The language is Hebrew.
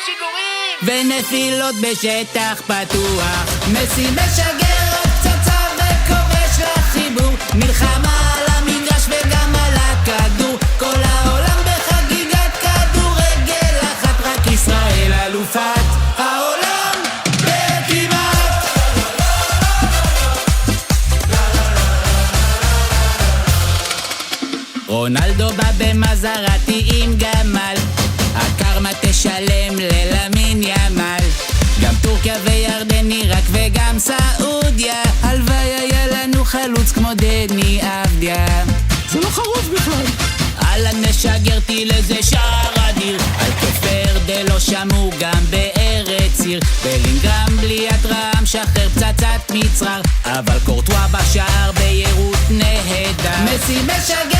שיגורים! ונפילות בשטח פתוח. מסי משגר עוד פצצה וכובש לחיבור. מלחמה על המגרש וגם על הכדור. כל העולם בחגיגת כדורגל אחת, רק ישראל אלופת העולם בכמעט. רונלדו בא במזרתי עם גמל, הקרמה תשלם ללמין ימל. גם טורקיה וירדן, עיראק וגם סעודיה, הלוואי היה לנו חלוץ כמו דני אבדיה. זה לא חרוז בכלל. אהלן משגר טיל איזה שער אדיר, על כפר דלו שמעו גם בארץ עיר. בלינגרם בלי התראה משחרר פצצת מצרר, אבל קורטואה בשער ביירות נהדר. מסי משגר